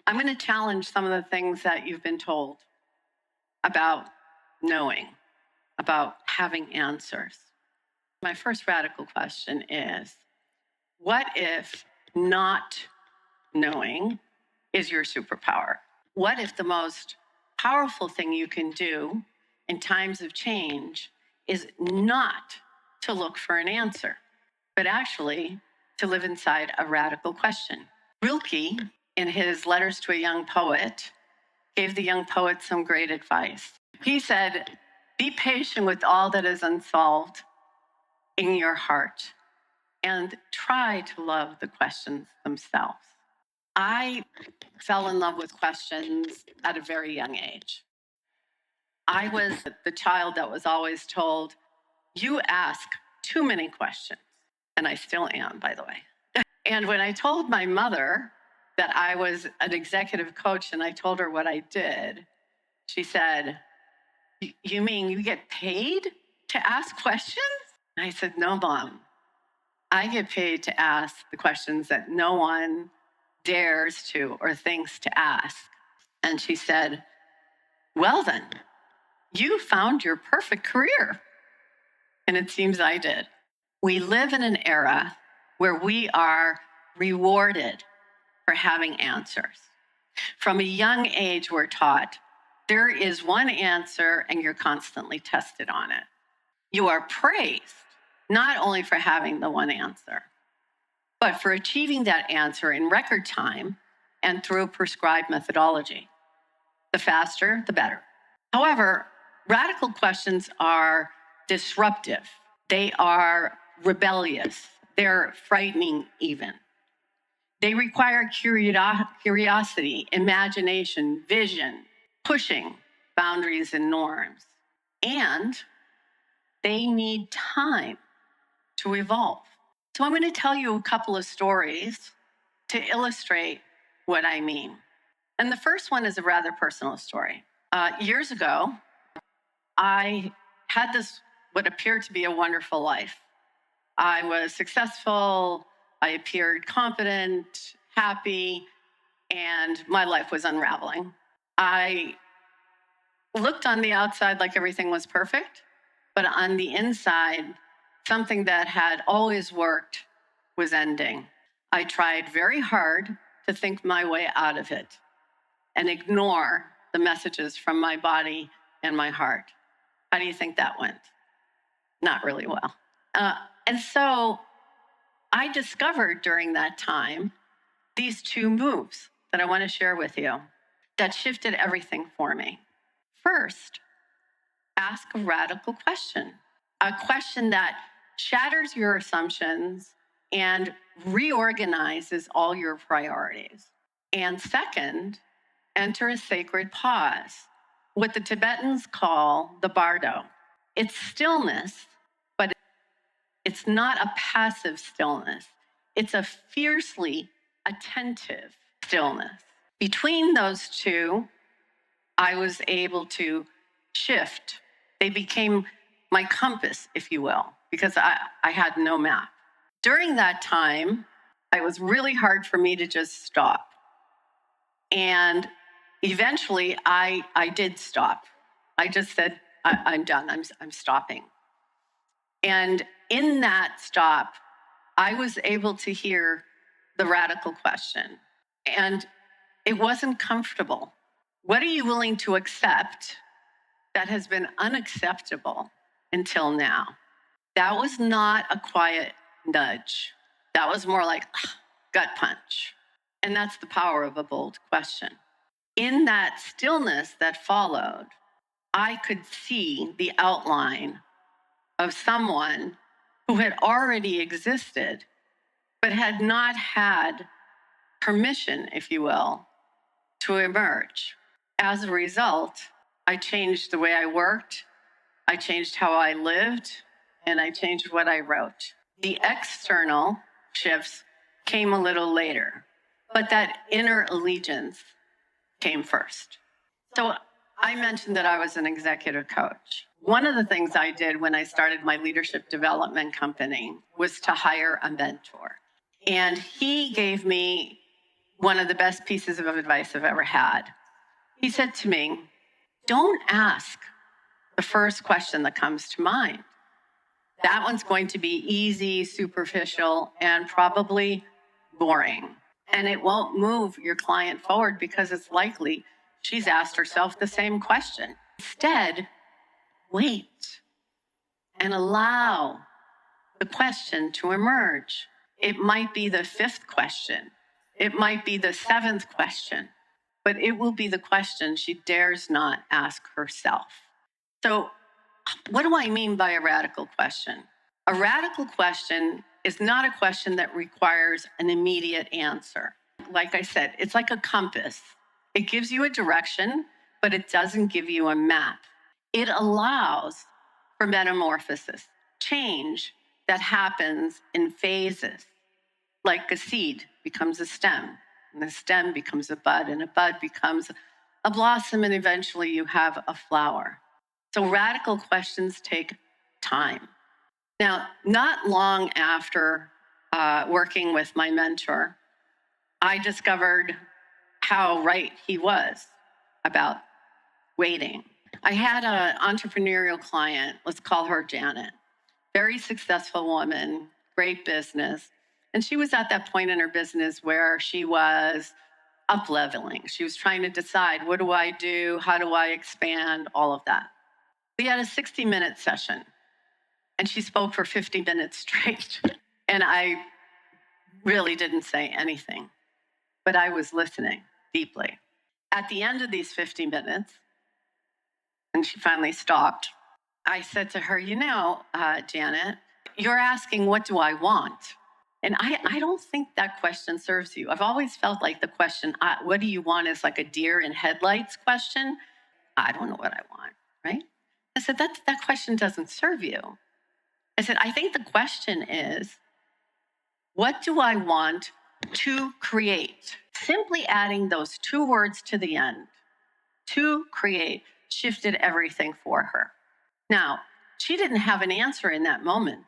I'm going to challenge some of the things that you've been told about knowing, about having answers. My first radical question is, what if not knowing is your superpower? What if the most powerful thing you can do in times of change is not to look for an answer, but actually to live inside a radical question? Rilke, in his Letters to a Young Poet, gave the young poet some great advice. He said, be patient with all that is unsolved in your heart and try to love the questions themselves. I fell in love with questions at a very young age. I was the child that was always told, you ask too many questions. And I still am, by the way. And when I told my mother that I was an executive coach and I told her what I did, she said, you mean you get paid to ask questions? And I said, no, Mom. I get paid to ask the questions that no one dares to or thinks to ask. And she said, well then, you found your perfect career. And it seems I did. We live in an era where we are rewarded for having answers. From a young age, we're taught there is one answer and you're constantly tested on it. You are praised not only for having the one answer, but for achieving that answer in record time and through a prescribed methodology. The faster, the better. However, radical questions are disruptive. They are rebellious. They're frightening even. They require curiosity, imagination, vision, pushing boundaries and norms. And they need time to evolve. So I'm going to tell you a couple of stories to illustrate what I mean. And the first one is a rather personal story. Years ago, I had what appeared to be a wonderful life. I was successful, I appeared competent, happy, and my life was unraveling. I looked on the outside like everything was perfect, but on the inside, something that had always worked was ending. I tried very hard to think my way out of it and ignore the messages from my body and my heart. How do you think that went? Not really well. And so I discovered during that time these two moves that I want to share with you that shifted everything for me. First, ask a radical question, a question that shatters your assumptions and reorganizes all your priorities. And second, enter a sacred pause, what the Tibetans call the bardo. It's stillness, but it's not a passive stillness. It's a fiercely attentive stillness. Between those two, I was able to shift. They became my compass, if you will, because I had no map. During that time, it was really hard for me to just stop. And eventually, I did stop. I just said, I'm done. I'm stopping. And in that stop, I was able to hear the radical question. And it wasn't comfortable. What are you willing to accept that has been unacceptable until now? That was not a quiet nudge. That was more like gut punch. And that's the power of a bold question. In that stillness that followed, I could see the outline of someone who had already existed, but had not had permission, if you will, to emerge. As a result, I changed the way I worked, I changed how I lived, and I changed what I wrote. The external shifts came a little later, but that inner allegiance came first. So I mentioned that I was an executive coach. One of the things I did when I started my leadership development company was to hire a mentor. And he gave me one of the best pieces of advice I've ever had. He said to me, don't ask the first question that comes to mind. That one's going to be easy, superficial, and probably boring. And it won't move your client forward because it's likely she's asked herself the same question. Instead, wait and allow the question to emerge. It might be the fifth question. It might be the seventh question, but it will be the question she dares not ask herself. So, what do I mean by a radical question? A radical question is not a question that requires an immediate answer. Like I said, it's like a compass. It gives you a direction, but it doesn't give you a map. It allows for metamorphosis, change that happens in phases. Like a seed becomes a stem, and the stem becomes a bud, and a bud becomes a blossom, and eventually you have a flower. So radical questions take time. Now, not long after working with my mentor, I discovered how right he was about waiting. I had an entrepreneurial client, let's call her Janet, very successful woman, great business. And she was at that point in her business where she was up-leveling. She was trying to decide, what do I do? How do I expand? All of that. We had a 60-minute session, and she spoke for 50 minutes straight. And I really didn't say anything, but I was listening deeply. At the end of these 50 minutes, and she finally stopped, I said to her, Janet, you're asking, what do I want? And I don't think that question serves you. I've always felt like the question, what do you want, is like a deer in headlights question. I don't know what I want, right? I said, that question doesn't serve you. I said, I think the question is, what do I want to create? Simply adding those two words to the end, to create, shifted everything for her. Now, she didn't have an answer in that moment,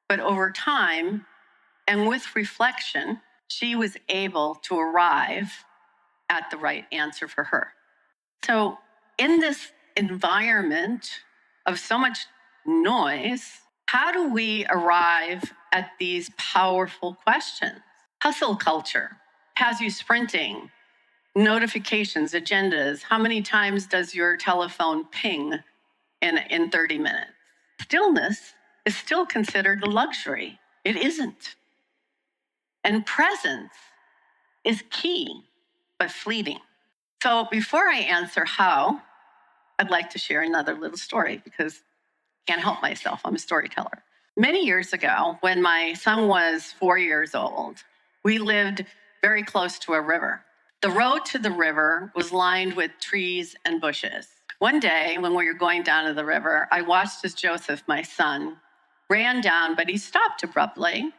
but over time and with reflection, she was able to arrive at the right answer for her. So in this environment of so much noise, how do we arrive at these powerful questions? Hustle culture has you sprinting, notifications, agendas. How many times does your telephone ping in 30 minutes? Stillness is still considered a luxury. It isn't. And presence is key, but fleeting. So before I answer how, I'd like to share another little story because I can't help myself. I'm a storyteller. Many years ago, when my son was 4 years old, we lived very close to a river. The road to the river was lined with trees and bushes. One day, when we were going down to the river, I watched as Joseph, my son, ran down, but he stopped abruptly,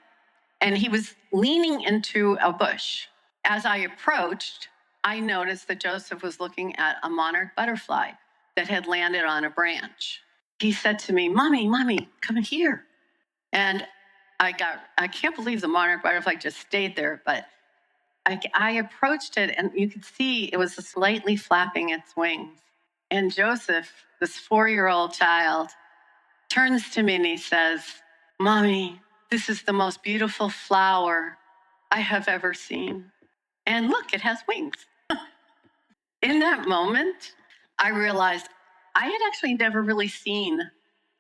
and he was leaning into a bush. As I approached, I noticed that Joseph was looking at a monarch butterfly that had landed on a branch. He said to me, Mommy, come here. And I can't believe the monarch butterfly just stayed there, but I approached it, and you could see it was slightly flapping its wings. And Joseph, this 4-year-old child, turns to me and he says, Mommy, this is the most beautiful flower I have ever seen. And look, it has wings. In that moment, I realized I had actually never really seen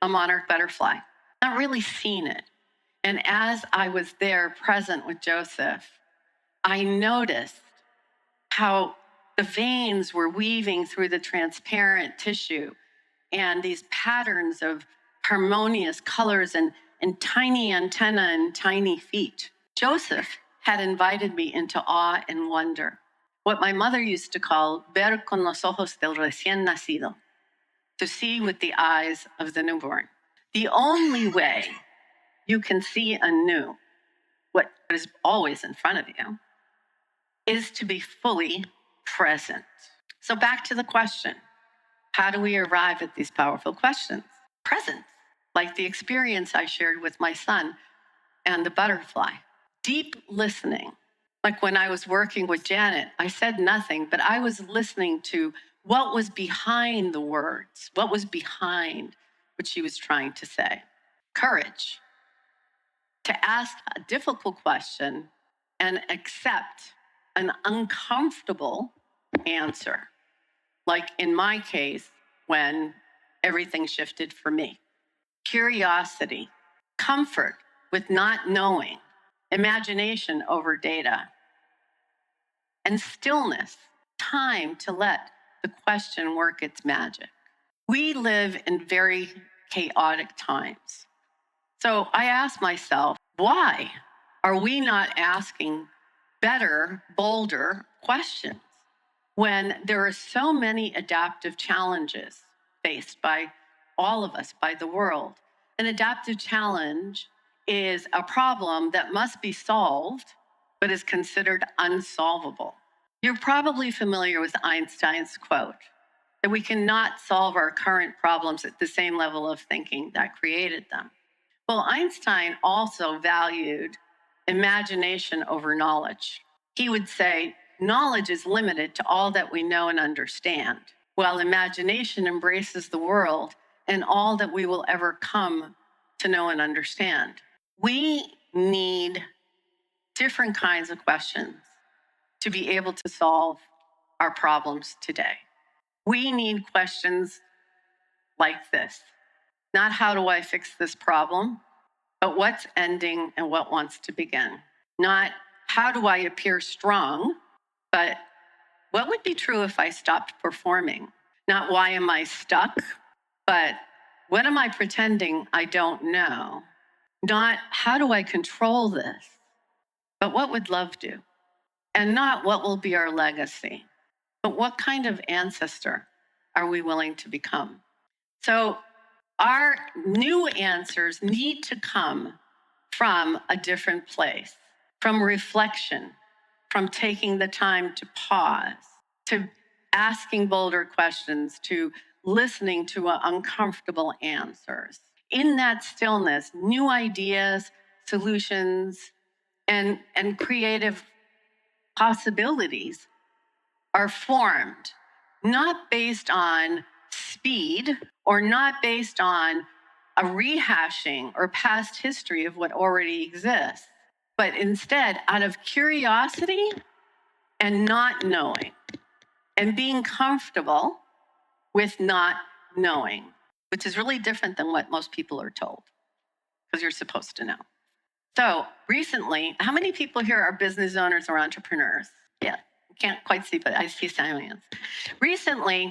a monarch butterfly, not really seen it. And as I was there present with Joseph, I noticed how the veins were weaving through the transparent tissue and these patterns of harmonious colors and tiny antenna and tiny feet. Joseph had invited me into awe and wonder, what my mother used to call ver con los ojos del recién nacido, to see with the eyes of the newborn. The only way you can see anew what is always in front of you is to be fully present. So back to the question, how do we arrive at these powerful questions? Presence, like the experience I shared with my son and the butterfly. Deep listening Like when I was working with Janet, I said nothing, but I was listening to what was behind the words, what was behind what she was trying to say. Courage to ask a difficult question and accept an uncomfortable answer. Like in my case, when everything shifted for me. Curiosity, comfort with not knowing, imagination over data, and stillness, time to let the question work its magic. We live in very chaotic times. So I ask myself, why are we not asking better, bolder questions when there are so many adaptive challenges faced by all of us, by the world? An adaptive challenge is a problem that must be solved, but is considered unsolvable. You're probably familiar with Einstein's quote that we cannot solve our current problems at the same level of thinking that created them. Well, Einstein also valued imagination over knowledge. He would say, knowledge is limited to all that we know and understand, while imagination embraces the world and all that we will ever come to know and understand. We need different kinds of questions to be able to solve our problems today. We need questions like this. Not how do I fix this problem, but what's ending and what wants to begin. Not how do I appear strong, but what would be true if I stopped performing? Not why am I stuck, but what am I pretending I don't know? Not how do I control this, but what would love do? And not what will be our legacy, but what kind of ancestor are we willing to become? So our new answers need to come from a different place, from reflection, from taking the time to pause, to asking bolder questions, to listening to uncomfortable answers. In that stillness, new ideas, solutions, and creative possibilities are formed, not based on speed or not based on a rehashing or past history of what already exists, but instead out of curiosity and not knowing and being comfortable with not knowing, which is really different than what most people are told because you're supposed to know. So recently, how many people here are business owners or entrepreneurs? Yeah, can't quite see, but I see silence. Recently,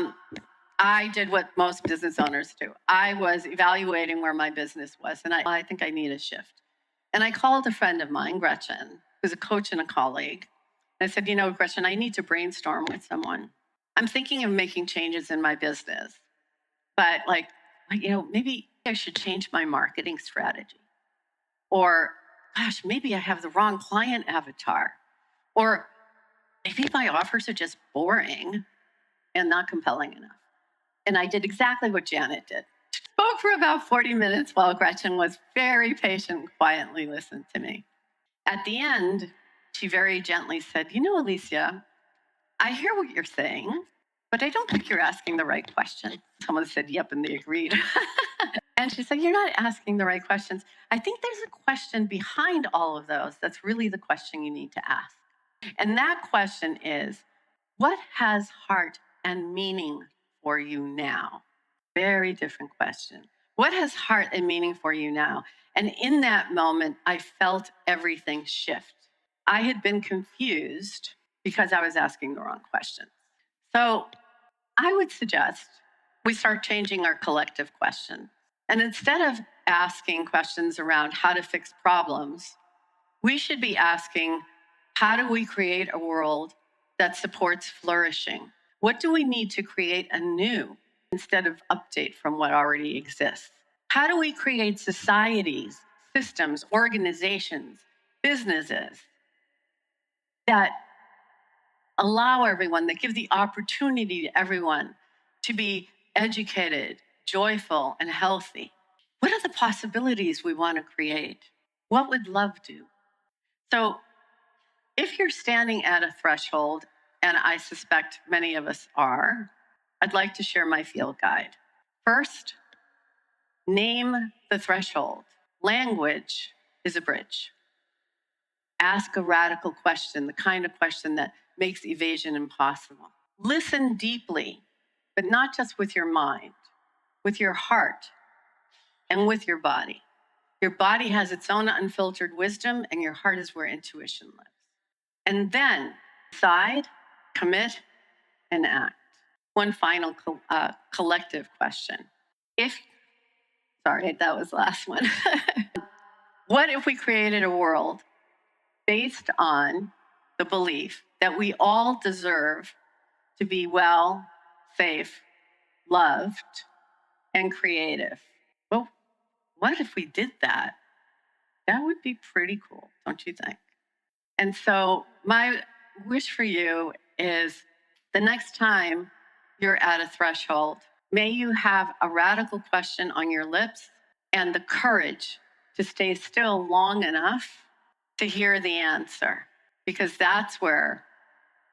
I did what most business owners do. I was evaluating where my business was, and I think I need a shift. And I called a friend of mine, Gretchen, who's a coach and a colleague. And I said, Gretchen, I need to brainstorm with someone. I'm thinking of making changes in my business, but maybe I should change my marketing strategy. Or, gosh, maybe I have the wrong client avatar. Or maybe my offers are just boring and not compelling enough. And I did exactly what Janet did. Spoke for about 40 minutes while Gretchen was very patient and quietly listened to me. At the end, she very gently said, Alicia, I hear what you're saying, but I don't think you're asking the right question. Someone said, yep, and they agreed. And she said, you're not asking the right questions. I think there's a question behind all of those that's really the question you need to ask. And that question is, what has heart and meaning for you now? Very different question. What has heart and meaning for you now? And in that moment, I felt everything shift. I had been confused because I was asking the wrong question. So I would suggest we start changing our collective question. And instead of asking questions around how to fix problems, we should be asking, how do we create a world that supports flourishing? What do we need to create anew instead of update from what already exists? How do we create societies, systems, organizations, businesses that allow everyone, that give the opportunity to everyone to be educated, joyful, and healthy? What are the possibilities we want to create? What would love do? So if you're standing at a threshold, and I suspect many of us are, I'd like to share my field guide. First, name the threshold. Language is a bridge. Ask a radical question, the kind of question that makes evasion impossible. Listen deeply, but not just with your mind, with your heart and with your body. Your body has its own unfiltered wisdom, and your heart is where intuition lives. And then decide, commit, and act. One final collective question. Sorry, that was the last one. What if we created a world based on the belief that we all deserve to be well, safe, loved, and creative? Well, what if we did that? That would be pretty cool, don't you think? And so my wish for you is the next time you're at a threshold, may you have a radical question on your lips and the courage to stay still long enough to hear the answer, because that's where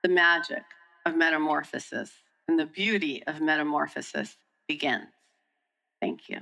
the magic of metamorphosis and the beauty of metamorphosis begins. Thank you.